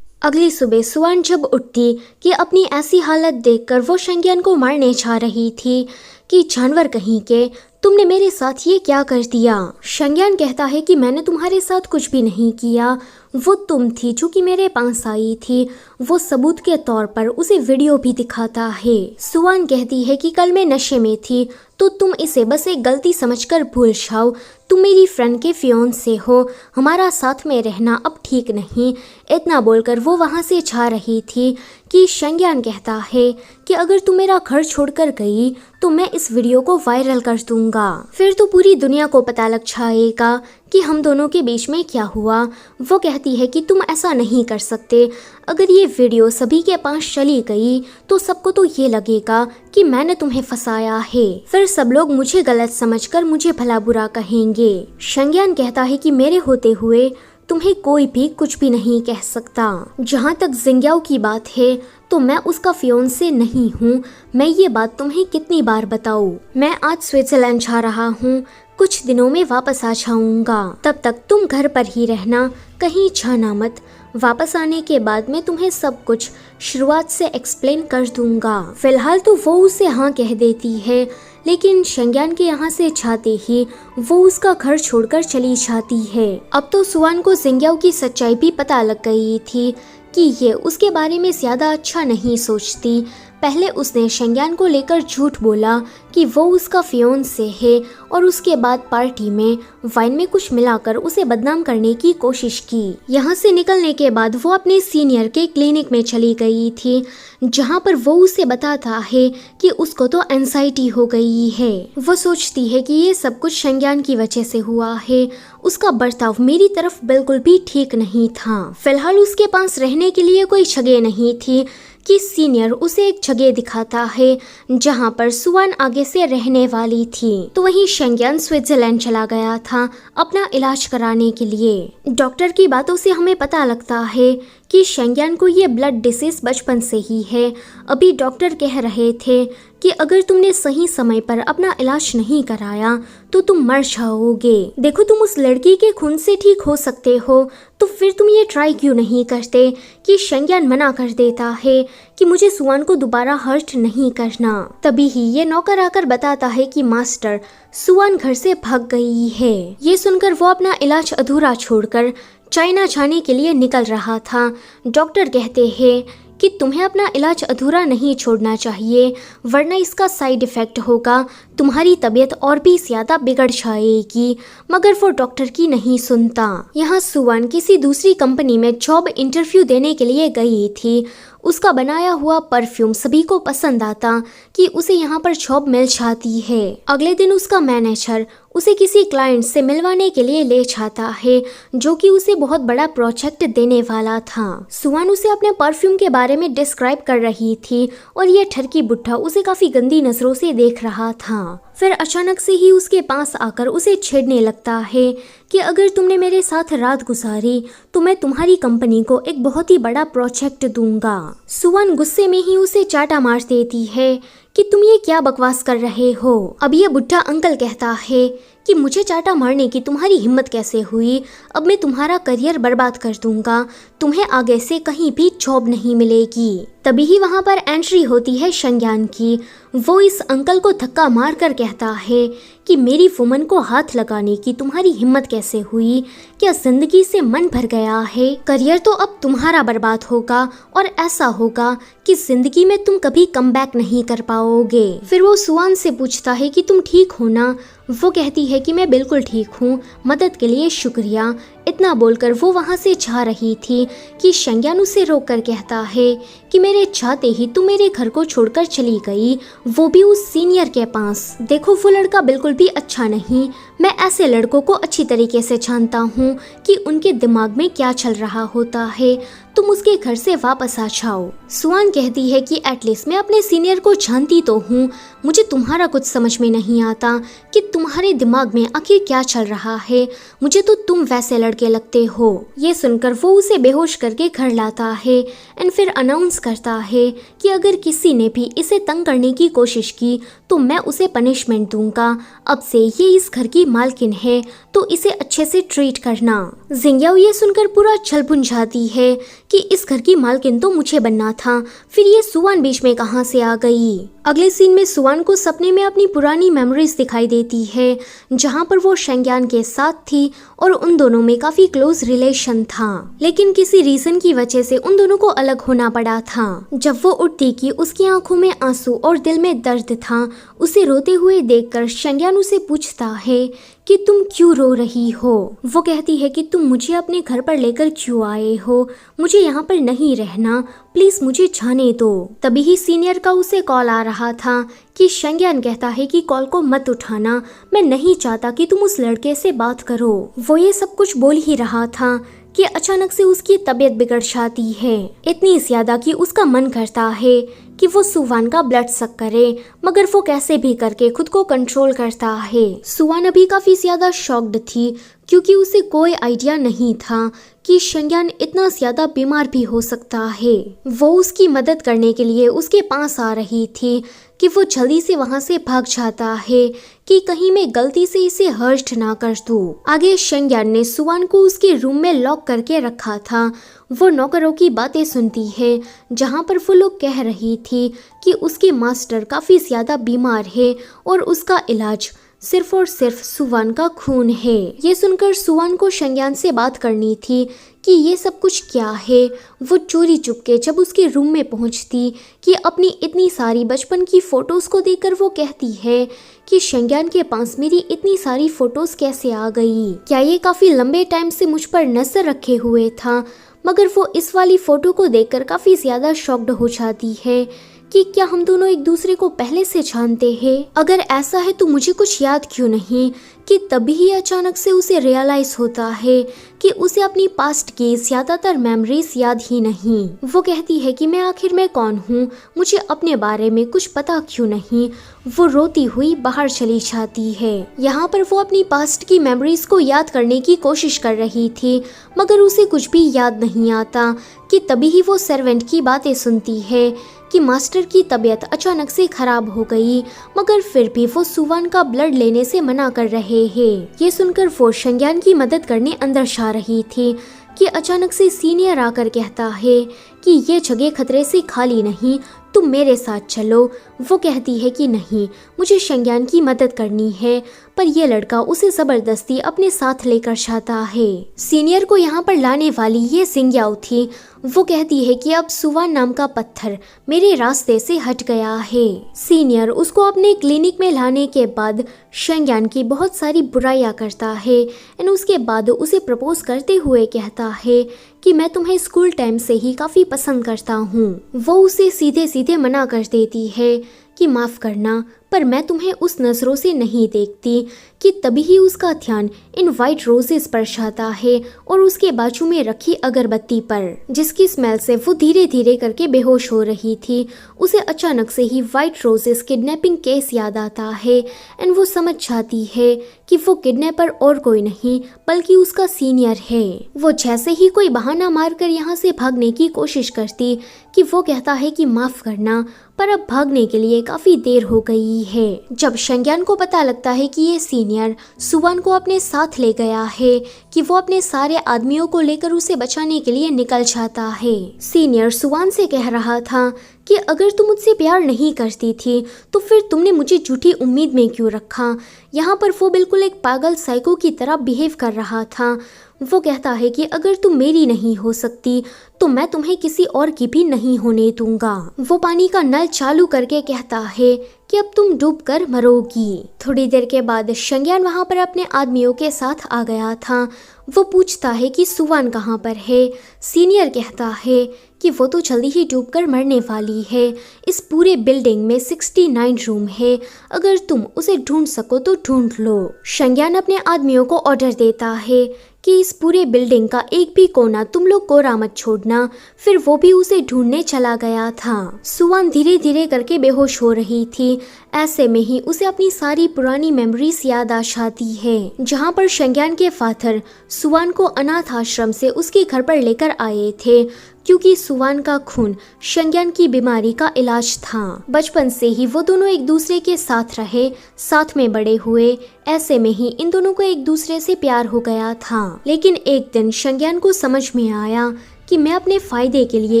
अगली सुबह सुवान जब उठती कि अपनी ऐसी हालत देखकर वो शेंग्यान को मारने जा रही थी कि जानवर कहीं के, तुमने मेरे साथ ये क्या कर दिया। शेंग्यान कहता है कि मैंने तुम्हारे साथ कुछ भी नहीं किया, वो तुम थी जो कि मेरे पास आई थी। वो सबूत के तौर पर उसे वीडियो भी दिखाता है। सुवान कहती है कि कल मैं नशे में थी तो तुम इसे बस एक गलती समझकर भूल जाओ। तुम मेरी फ्रेंड के फियोंसे हो, हमारा साथ में रहना अब ठीक नहीं। इतना बोलकर वो वहाँ से जा रही थी कि शेंग्यान कहता है कि अगर तुम मेरा घर छोड़कर गई तो मैं इस वीडियो को वायरल कर दूंगा, फिर तो पूरी दुनिया को पता लग जाएगा कि हम दोनों के बीच में क्या हुआ। वो कहती है कि तुम ऐसा नहीं कर सकते, अगर ये वीडियो सभी के पास चली गई तो सबको तो ये लगेगा कि मैंने तुम्हें फंसाया है, फिर सब लोग मुझे गलत समझकर मुझे भला बुरा कहेंगे। शेंग्यान कहता है कि मेरे होते हुए तुम्हें कोई भी कुछ भी नहीं कह सकता। जहाँ तक जिंग्याओ की बात है तो मैं उसका फियोंसे नहीं हूँ। मैं ये बात तुम्हें कितनी बार बताऊँ। मैं आज स्विट्जरलैंड जा रहा हूँ, कुछ दिनों में वापस आ जाऊंगा, तब तक तुम घर पर ही रहना, कहीं जाना मत। वापस आने के बाद मैं तुम्हें सब कुछ शुरुआत से एक्सप्लेन कर दूंगा। फिलहाल तो वो उसे हाँ कह देती है, लेकिन शेंग्यान के यहाँ से जाते ही वो उसका घर छोड़कर चली जाती है। अब तो सुवान को जिंग्याओ की सच्चाई भी पता लग गई थी कि ये उसके बारे में ज्यादा अच्छा नहीं सोचती। पहले उसने शेंग्यान को लेकर झूठ बोला कि वो उसका फियोंसे है और उसके बाद पार्टी में वाइन में कुछ मिलाकर उसे बदनाम करने की कोशिश की। यहाँ से निकलने के बाद वो अपने सीनियर के क्लिनिक में चली गई थी, जहाँ पर वो उसे बताता है कि उसको तो एंजाइटी हो गई है। वो सोचती है कि ये सब कुछ शेंग्यान की वजह से हुआ है, उसका बर्ताव मेरी तरफ बिल्कुल भी ठीक नहीं था। फिलहाल उसके पास रहने के लिए कोई जगह नहीं थी कि सीनियर उसे एक जगह दिखाता है जहाँ पर सुवान आगे से रहने वाली थी। तो वहीं शेंग्यान स्विट्जरलैंड चला गया था अपना इलाज कराने के लिए। डॉक्टर की बातों से हमें पता लगता है कि शेंग्यान को ये ब्लड डिसीज बचपन से ही है। अभी डॉक्टर कह रहे थे कि अगर तुमने सही समय पर अपना इलाज नहीं कराया तो तुम मर जाओगे। देखो तुम उस लड़की के खून से ठीक हो सकते हो, तो फिर तुम ये ट्राई क्यों नहीं करते। कि शेंग्यान मना कर देता है कि मुझे सुवान को दोबारा हर्ट नहीं करना। तभी ही ये नौकर आकर बताता है कि मास्टर सुवान घर से भाग गई है। ये सुनकर वो अपना इलाज अधूरा छोड़कर चाइना जाने के लिए निकल रहा था। डॉक्टर कहते हैं कि तुम्हें अपना इलाज अधूरा नहीं छोड़ना चाहिए, वरना इसका साइड इफेक्ट होगा, तुम्हारी तबीयत और भी ज्यादा बिगड़ जाएगी। मगर वो डॉक्टर की नहीं सुनता। यहाँ सुवान किसी दूसरी कंपनी में जॉब इंटरव्यू देने के लिए गई थी। उसका बनाया हुआ परफ्यूम सभी को पसंद आता कि उसे यहाँ पर जॉब मिल जाती है। अगले दिन उसका मैनेजर उसे किसी क्लाइंट से मिलवाने के लिए ले जाता है जो कि उसे बहुत बड़ा प्रोजेक्ट देने वाला था। सुवान उसे अपने परफ्यूम के बारे में डिस्क्राइब कर रही थी और ये ठरकी बुढ़ा उसे काफी गंदी नजरों से देख रहा था। फिर अचानक से ही उसके पास आकर उसे छेड़ने लगता है कि अगर तुमने मेरे साथ रात गुजारी तो मैं तुम्हारी कंपनी को एक बहुत ही बड़ा प्रोजेक्ट दूंगा। सुवान गुस्से में ही उसे चाटा मार देती है कि तुम ये क्या बकवास कर रहे हो। अब ये बुढ़ा अंकल कहता है कि मुझे चाटा मारने की तुम्हारी हिम्मत कैसे हुई, अब मैं तुम्हारा करियर बर्बाद कर दूंगा, तुम्हें आगे से कहीं भी जॉब नहीं मिलेगी। तभी ही वहाँ पर एंट्री होती है शेंग्यान की। वो इस अंकल को धक्का मार कर कहता है कि मेरी वुमन को हाथ लगाने की तुम्हारी हिम्मत कैसे हुई? क्या जिंदगी से मन भर गया है? करियर तो अब तुम्हारा बर्बाद होगा और ऐसा होगा कि जिंदगी में तुम कभी कम बैक नहीं कर पाओगे। फिर वो सुआन से पूछता है कि तुम ठीक हो ना? वो कहती है कि मैं बिल्कुल ठीक हूँ, मदद के लिए शुक्रिया। इतना बोलकर वो वहाँ से जा रही थी कि शेंग्यान उसे रोक कर कहता है कि मेरे चाहते ही तू मेरे घर को छोड़कर चली गई, वो भी उस सीनियर के पास। देखो वो लड़का बिल्कुल भी अच्छा नहीं। मैं ऐसे लड़कों को अच्छी तरीके से जानता हूँ कि उनके दिमाग में क्या चल रहा होता है। तुम उसके घर से वापस आ जाओ। सुआन कहती है कि एटलीस्ट मैं अपने सीनियर को जानती तो हूँ, मुझे तुम्हारा कुछ समझ में नहीं आता कि तुम्हारे दिमाग में आखिर क्या चल रहा है। मुझे तो तुम वैसे लड़के लगते हो। ये सुनकर वो उसे बेहोश करके घर लाता है एंड फिर अनाउंस करता है कि अगर किसी ने भी इसे तंग करने की कोशिश की तो मैं उसे पनिशमेंट दूंगा। अब से ये इस घर की मालकिन है तो इसे अच्छे से ट्रीट करना। जिंग्याओ ये सुनकर पूरा छलबुन जाती है कि इस घर की मालकिन तो मुझे बनना था, फिर ये सुआन बीच में कहाँ से आ गई। अगले सीन में सुआन को सपने में अपनी पुरानी मेमोरीज दिखाई देती है जहाँ पर वो शेंग्यान के साथ थी और उन दोनों में काफी क्लोज रिलेशन था, लेकिन किसी रीजन की वजह से उन दोनों को अलग होना पड़ा था। जब वो उठती कि उसकी आंखों में आंसू और दिल में दर्द था, उसे रोते हुए देखकर शेंग्यान उसे पूछता है कि तुम क्यों रो रही हो? वो कहती है कि तुम मुझे अपने घर पर लेकर क्यों आए हो? मुझे यहाँ पर नहीं रहना, प्लीज मुझे जाने दो। तभी ही सीनियर का उसे कॉल आ रहा था कि शेंग्यान कहता है कि कॉल को मत उठाना, मैं नहीं चाहता कि तुम उस लड़के से बात करो। वो ये सब कुछ बोल ही रहा था कि अचानक से उसकी तबीयत बिगड़ जाती है, इतनी ज्यादा कि उसका मन करता है कि वो सुवान का ब्लड सक करे, मगर वो कैसे भी करके खुद को कंट्रोल करता है। सुवान अभी काफी ज्यादा शॉक्ड थी क्योंकि उसे कोई आइडिया नहीं था कि शेंग्यान इतना ज्यादा बीमार भी हो सकता है। वो उसकी मदद करने के लिए उसके पास आ रही थी कि वो जल्दी से वहाँ से भाग जाता है कि कहीं मैं गलती से इसे हर्ट ना कर दूं। आगे शेंग्यान ने सुवान को उसके रूम में लॉक करके रखा था। वो नौकरों की बातें सुनती है जहाँ पर वो लोग कह रही थी कि उसके मास्टर काफी ज्यादा बीमार है और उसका इलाज सिर्फ और सिर्फ सुवान का खून है। ये सुनकर सुवान को शेंग्यान से बात करनी थी कि ये सब कुछ क्या है। वो चोरी चुपके जब उसके रूम में पहुंचती कि अपनी इतनी सारी बचपन की फोटोज को देखकर वो कहती है कि शेंग्यान के पास मेरी इतनी सारी फोटोज कैसे आ गई? क्या ये काफी लंबे टाइम से मुझ पर नजर रखे हुए था? मगर वो इस वाली फोटो को देखकर काफी ज्यादा शॉक्ड हो जाती है कि क्या हम दोनों एक दूसरे को पहले से जानते हैं? अगर ऐसा है तो मुझे कुछ याद क्यों नहीं? कि तभी ही अचानक से उसे रियलाइज होता है कि उसे अपनी पास्ट की ज्यादातर मेमोरीज याद ही नहीं। वो कहती है कि मैं आखिर में कौन हूँ, मुझे अपने बारे में कुछ पता क्यों नहीं। वो रोती हुई बाहर चली जाती है। यहाँ पर वो अपनी पास्ट की मेमोरीज को याद करने की कोशिश कर रही थी, मगर उसे कुछ भी याद नहीं आता कि तभी ही वो सर्वेंट की बातें सुनती है कि मास्टर की तबीयत अचानक से खराब हो गई, मगर फिर भी वो सुवान का ब्लड लेने से मना कर रहे हैं। ये सुनकर वो शेंग्यान की मदद करने अंदर जा रही थी कि अचानक से सीनियर आकर कहता है कि ये जगह खतरे से खाली नहीं, तुम मेरे साथ चलो। वो कहती है कि नहीं, मुझे शेंग्यान की मदद करनी है, पर यह लड़का उसे जबरदस्ती अपने साथ लेकर जाता है। सीनियर को यहाँ पर लाने वाली ये जिंग्याओ थी। वो कहती है कि अब सुवान नाम का पत्थर मेरे रास्ते से हट गया है। सीनियर उसको अपने क्लिनिक में लाने के बाद शेंग्यान की बहुत सारी बुराइयां करता है एंड उसके बाद उसे प्रपोज करते हुए कहता है कि मैं तुम्हें स्कूल टाइम से ही काफी पसंद करता हूँ। वो उसे सीधे सीधे मना कर देती है कि माफ करना, पर मैं तुम्हें उस नजरों से नहीं देखती। कि तभी ही उसका ध्यान इन वाइट रोजेस पर जाता है और उसके बाजू में रखी अगरबत्ती पर, जिसकी स्मेल से वो धीरे धीरे करके बेहोश हो रही थी। उसे अचानक से ही वाइट रोजेस किडनैपिंग केस याद आता है एंड वो समझ जाती है कि वो किडनैपर और कोई नहीं बल्कि उसका सीनियर है। वो जैसे ही कोई बहाना मारकर यहाँ से भागने की कोशिश करती कि वो कहता है कि माफ करना, पर अब भागने के लिए काफी देर हो गई जाती है। जब शेंग्यान को पता लगता है कि ये सीनियर सुवान को अपने साथ ले गया है कि वो अपने सारे आदमियों को लेकर उसे बचाने के लिए निकल जाता है। सीनियर सुवान से कह रहा था कि अगर तुम मुझसे प्यार नहीं करती थी तो फिर तुमने मुझे झूठी उम्मीद में क्यों रखा। यहाँ पर वो बिल्कुल एक पागल साइको की तरह बिहेव कर रहा था। वो कहता है कि अगर तुम मेरी नहीं हो सकती तो मैं तुम्हें किसी और की भी नहीं होने दूंगा। वो पानी का नल चालू करके कहता है कि अब तुम डूब कर मरोगी। थोड़ी देर के बाद शेंग्यान वहाँ पर अपने आदमियों के साथ आ गया था। वो पूछता है कि सुवान कहाँ पर है। सीनियर कहता है कि वो तो जल्दी ही डूबकर मरने वाली है। इस पूरे बिल्डिंग में 69 रूम है, अगर तुम उसे ढूंढ सको तो ढूंढ लो। शेंग्यान अपने आदमियों को ऑर्डर देता है कि इस पूरे बिल्डिंग का एक भी कोना तुम लोग कोरा मत छोड़ना। फिर वो भी उसे ढूंढने चला गया था। सुवान धीरे धीरे करके बेहोश हो रही थी। ऐसे में ही उसे अपनी सारी पुरानी मेमोरीज याद आ जाती है, जहाँ पर शेंग्यान के फादर सुवान को अनाथ आश्रम से उसके घर पर लेकर आए थे, क्योंकि सुवान का खून शेंग्यान की बीमारी का इलाज था। बचपन से ही वो दोनों एक दूसरे के साथ रहे, साथ में बड़े हुए। ऐसे में ही इन दोनों को एक दूसरे से प्यार हो गया था। लेकिन एक दिन शेंग्यान को समझ में आया कि मैं अपने फायदे के लिए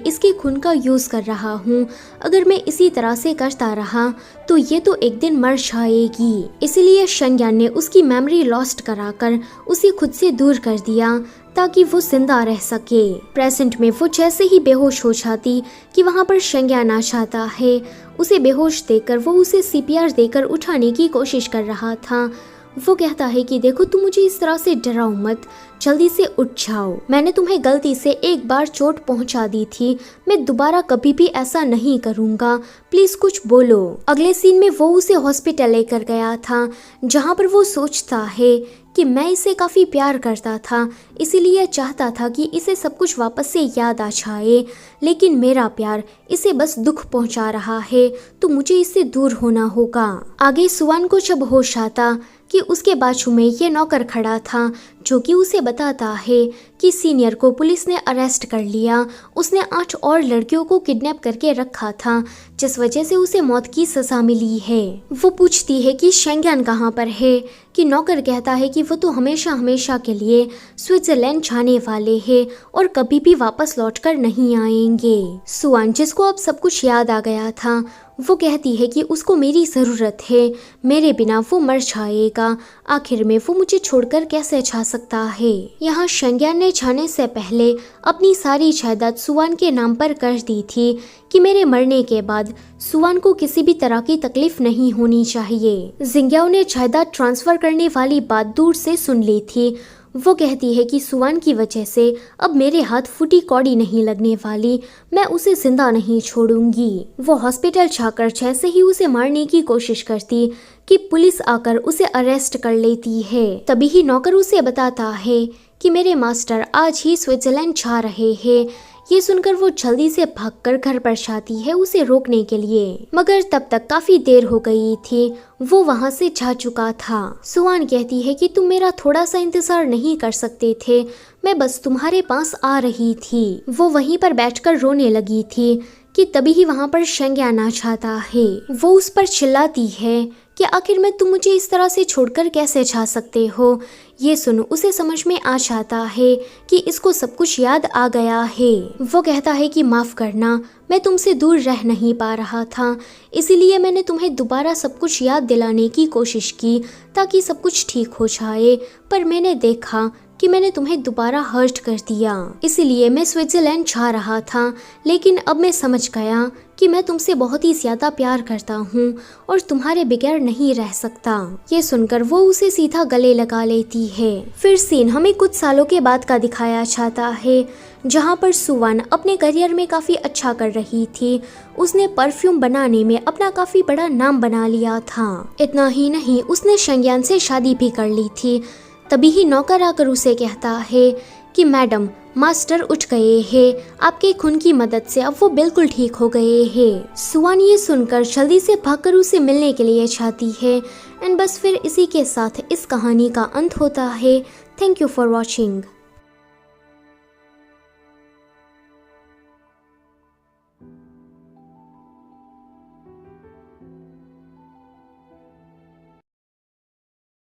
इसके खून का यूज कर रहा हूँ। अगर मैं इसी तरह से करता रहा तो ये तो एक दिन मर जाएगी। इसलिए शेंग्यान ने उसकी मेमोरी लॉस्ट कराकर उसे खुद से दूर कर दिया ताकि वो जिंदा रह सके। प्रेजेंट में वो जैसे ही बेहोश हो जाती कि वहाँ पर शेंग्यान आ जाता है। उसे बेहोश देखकर वो उसे सीपीआर देकर उठाने की कोशिश कर रहा था। वो कहता है कि देखो तुम मुझे इस तरह से डराओ मत, जल्दी से उठ जाओ। मैंने तुम्हें गलती से एक बार चोट पहुंचा दी थी, मैं दोबारा कभी भी ऐसा नहीं करूंगा, प्लीज कुछ बोलो। अगले सीन में वो उसे हॉस्पिटल लेकर गया था, जहां पर वो सोचता है कि मैं इसे काफी प्यार करता था, इसीलिए चाहता था कि इसे सब कुछ वापस से याद आ जाए, लेकिन मेरा प्यार इसे बस दुख पहुंचा रहा है, तो मुझे इससे दूर होना होगा। आगे सुवान को जब होश आता कि उसके बाजू में ये नौकर खड़ा था, जो कि उसे बताता है कि सीनियर को पुलिस ने अरेस्ट कर लिया। उसने 8 और लड़कियों को किडनैप करके रखा था, जिस वजह से उसे मौत की सजा मिली है। वो पूछती है कि शेंग्यान कहाँ पर है, कि नौकर कहता है कि वो तो हमेशा हमेशा के लिए स्विट्जरलैंड जाने वाले हैं और कभी भी वापस लौटकर नहीं आएंगे। सुवान, जिसको अब सब कुछ याद आ गया था, वो कहती है कि उसको मेरी ज़रूरत है, मेरे बिना वो मर जाएगा, आखिर में वो मुझे छोड़कर कैसे जा सकता है। यहाँ शेंग्यान ने जाने से पहले अपनी सारी जायदाद सुवान के नाम पर कर दी थी कि मेरे मरने के बाद सुवान को किसी भी तरह की तकलीफ नहीं होनी चाहिए। जिंग्याओ ने जायदाद ट्रांसफर करने वाली बात दूर से सुन ली थी। वो कहती है कि सुवान की वजह से अब मेरे हाथ फूटी कौड़ी नहीं लगने वाली, मैं उसे जिंदा नहीं छोड़ूंगी। वो हॉस्पिटल जाकर जैसे ही उसे मारने की कोशिश करती कि पुलिस आकर उसे अरेस्ट कर लेती है। तभी ही नौकर उसे बताता है कि मेरे मास्टर आज ही स्विट्जरलैंड जा रहे हैं। ये सुनकर वो जल्दी से भागकर घर पर जाती है उसे रोकने के लिए, मगर तब तक काफी देर हो गई थी, वो वहाँ से जा चुका था। सुवान कहती है कि तुम मेरा थोड़ा सा इंतजार नहीं कर सकते थे, मैं बस तुम्हारे पास आ रही थी। वो वहीं पर बैठकर रोने लगी थी कि तभी ही वहाँ पर शेंग्यान आ जाता है। वो उस पर चिल्लाती है कि आखिर में तुम मुझे इस तरह से छोड़कर कैसे जा सकते हो। ये सुन उसे समझ में आ जाता है कि इसको सब कुछ याद आ गया है। वो कहता है कि माफ करना, मैं तुमसे दूर रह नहीं पा रहा था, इसीलिए मैंने तुम्हें दोबारा सब कुछ याद दिलाने की कोशिश की ताकि सब कुछ ठीक हो जाए, पर मैंने देखा कि मैंने तुम्हें दोबारा हर्ट कर दिया, इसीलिए मैं स्विट्जरलैंड जा रहा था। लेकिन अब मैं समझ गया कि मैं तुमसे बहुत ही ज्यादा प्यार करता हूँ और तुम्हारे बगैर नहीं रह सकता। ये सुनकर वो उसे सीधा गले लगा लेती है। फिर सीन हमें कुछ सालों के बाद का दिखाया जाता है, जहाँ पर सुवान अपने करियर में काफी अच्छा कर रही थी। उसने परफ्यूम बनाने में अपना काफी बड़ा नाम बना लिया था। इतना ही नहीं, उसने शेंग्यान से शादी भी कर ली थी। तभी ही नौकर आकर उसे कहता है कि मैडम, मास्टर उठ गए हैं, आपके खून की मदद से अब वो बिल्कुल ठीक हो गए हैं। सुवान ये सुनकर जल्दी से भागकर उसे मिलने के लिए जाती है। एंड बस फिर इसी के साथ इस कहानी का अंत होता है। Thank you for watching.